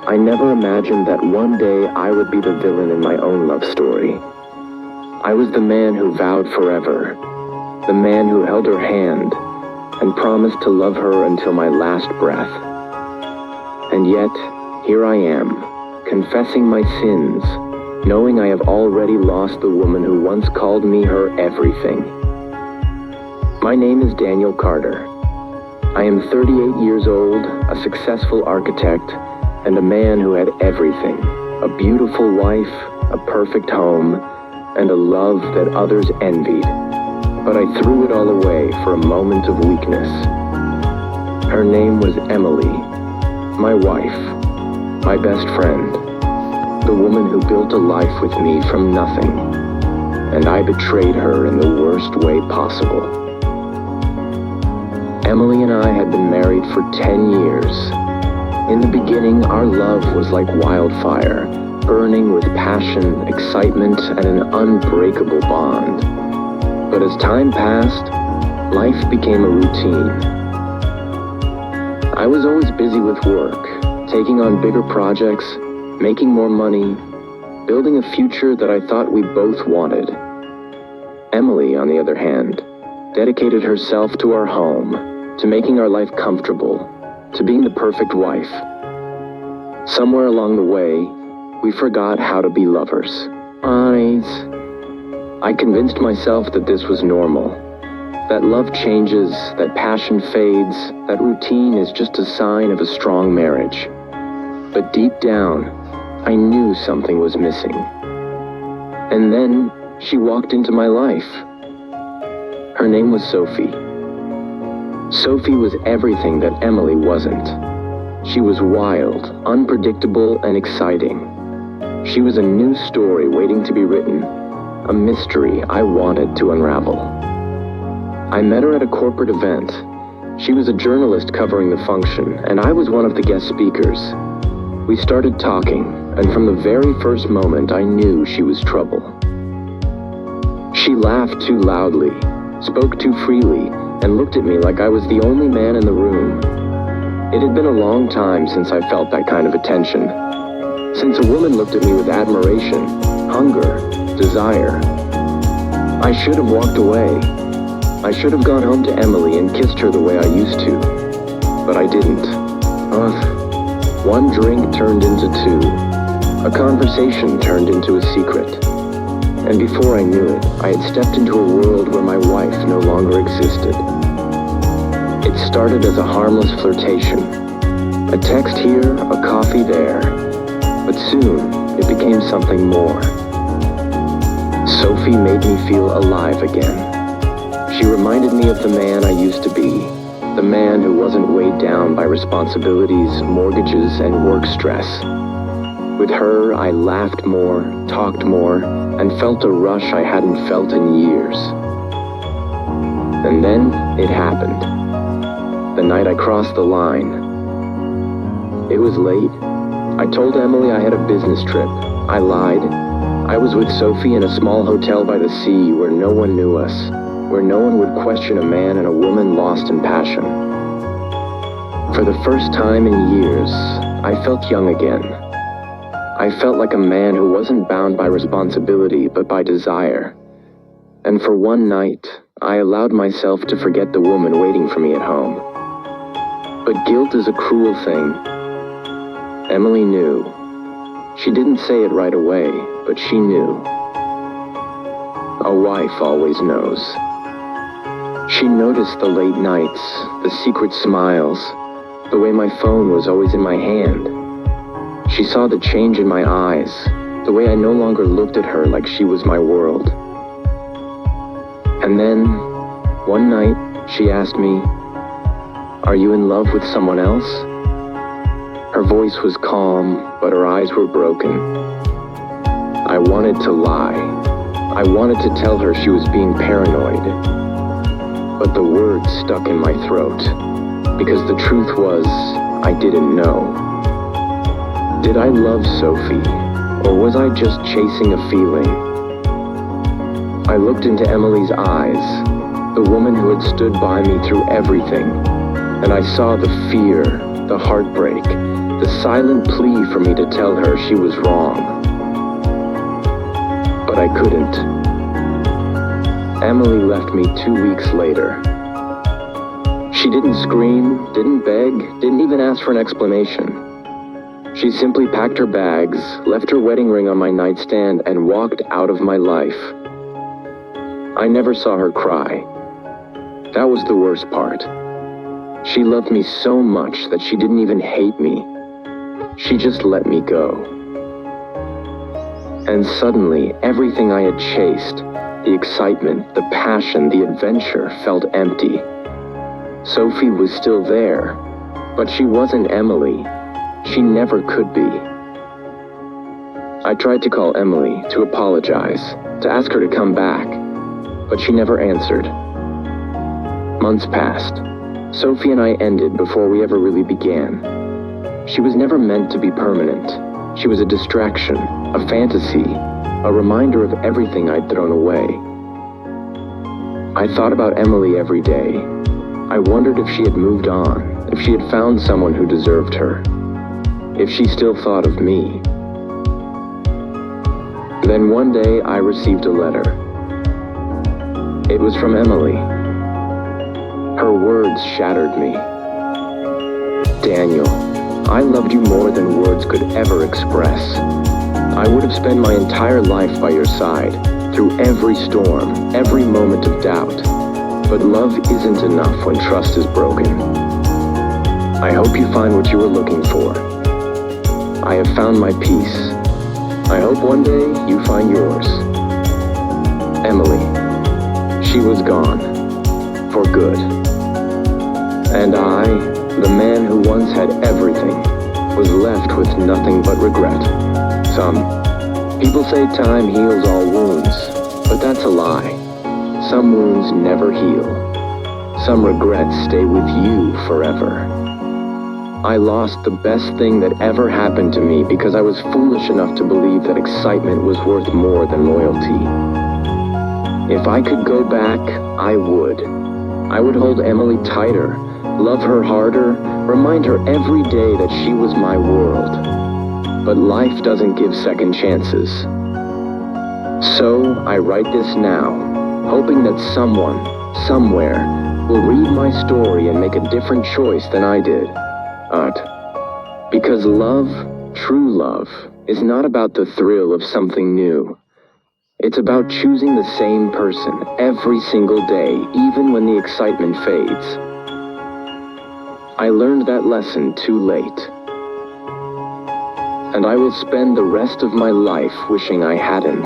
I never imagined that one day I would be the villain in my own love story. I was the man who vowed forever, the man who held her hand and promised to love her until my last breath. And yet, here I am, confessing my sins, knowing I have already lost the woman who once called me her everything. My name is Daniel Carter. I am 38 years old, a successful architect, and a man who had everything: a beautiful wife, a perfect home, and a love that others envied. But I threw it all away for a moment of weakness. Her name was Emily, my wife, my best friend, the woman who built a life with me from nothing, and I betrayed her in the worst way possible. Emily and I had been married for 10 years. In the beginning, our love was like wildfire, burning with passion, excitement, and an unbreakable bond. But as time passed, life became a routine. I was always busy with work, taking on bigger projects, making more money, building a future that I thought we both wanted. Emily, on the other hand, dedicated herself to our home, to making our life comfortable, to being the perfect wife. Somewhere along the way, we forgot how to be lovers. I convinced myself that this was normal, that love changes, that passion fades, that routine is just a sign of a strong marriage. But deep down, I knew something was missing. And then she walked into my life. Her name was Sophie. Sophie was everything that Emily wasn't. She was wild, unpredictable, and exciting. She was a new story waiting to be written, a mystery I wanted to unravel. I met her at a corporate event. She was a journalist covering the function, and I was one of the guest speakers. We started talking, and from the very first moment I knew she was trouble. She laughed too loudly, spoke too freely, and looked at me like I was the only man in the room. It had been a long time since I felt that kind of attention. Since a woman looked at me with admiration, hunger, desire. I should have walked away. I should have gone home to Emily and kissed her the way I used to. But I didn't. One drink turned into two. A conversation turned into a secret. And before I knew it, I had stepped into a world where my wife no longer existed. It started as a harmless flirtation. A text here, a coffee there. But soon, it became something more. Sophie made me feel alive again. She reminded me of the man I used to be, the man who wasn't weighed down by responsibilities, mortgages, and work stress. With her, I laughed more, talked more, and felt a rush I hadn't felt in years. And then it happened. The night I crossed the line. It was late. I told Emily I had a business trip. I lied. I was with Sophie in a small hotel by the sea where no one knew us, where no one would question a man and a woman lost in passion. For the first time in years, I felt young again. I felt like a man who wasn't bound by responsibility, but by desire. And for one night, I allowed myself to forget the woman waiting for me at home. But guilt is a cruel thing. Emily knew. She didn't say it right away, but she knew. A wife always knows. She noticed the late nights, the secret smiles, the way my phone was always in my hand. She saw the change in my eyes, the way I no longer looked at her like she was my world. And then, one night, she asked me, "Are you in love with someone else?" Her voice was calm, but her eyes were broken. I wanted to lie. I wanted to tell her she was being paranoid. But the words stuck in my throat, because the truth was, I didn't know. Did I love Sophie, or was I just chasing a feeling? I looked into Emily's eyes, the woman who had stood by me through everything, and I saw the fear, the heartbreak, the silent plea for me to tell her she was wrong. But I couldn't. Emily left me 2 weeks later. She didn't scream, didn't beg, didn't even ask for an explanation. She simply packed her bags, left her wedding ring on my nightstand, and walked out of my life. I never saw her cry. That was the worst part. She loved me so much that she didn't even hate me. She just let me go. And suddenly, everything I had chased, the excitement, the passion, the adventure, felt empty. Sophie was still there, but she wasn't Emily. She never could be. I tried to call Emily to apologize, to ask her to come back, but she never answered. Months passed. Sophie and I ended before we ever really began. She was never meant to be permanent. She was a distraction, a fantasy, a reminder of everything I'd thrown away. I thought about Emily every day. I wondered if she had moved on, if she had found someone who deserved her, if she still thought of me. Then one day I received a letter. It was from Emily. Her words shattered me. Daniel, I loved you more than words could ever express. I would have spent my entire life by your side, through every storm, every moment of doubt. But love isn't enough when trust is broken. I hope you find what you were looking for. I have found my peace. I hope one day you find yours. Emily. She was gone. For good. And I, the man who once had everything, was left with nothing but regret. Some people say time heals all wounds, but that's a lie. Some wounds never heal. Some regrets stay with you forever. I lost the best thing that ever happened to me because I was foolish enough to believe that excitement was worth more than loyalty. If I could go back, I would. I would hold Emily tighter, love her harder, remind her every day that she was my world. But life doesn't give second chances. So I write this now, hoping that someone, somewhere, will read my story and make a different choice than I did. Because love, true love, is not about the thrill of something new. It's about choosing the same person every single day, even when the excitement fades. I learned that lesson too late. And I will spend the rest of my life wishing I hadn't.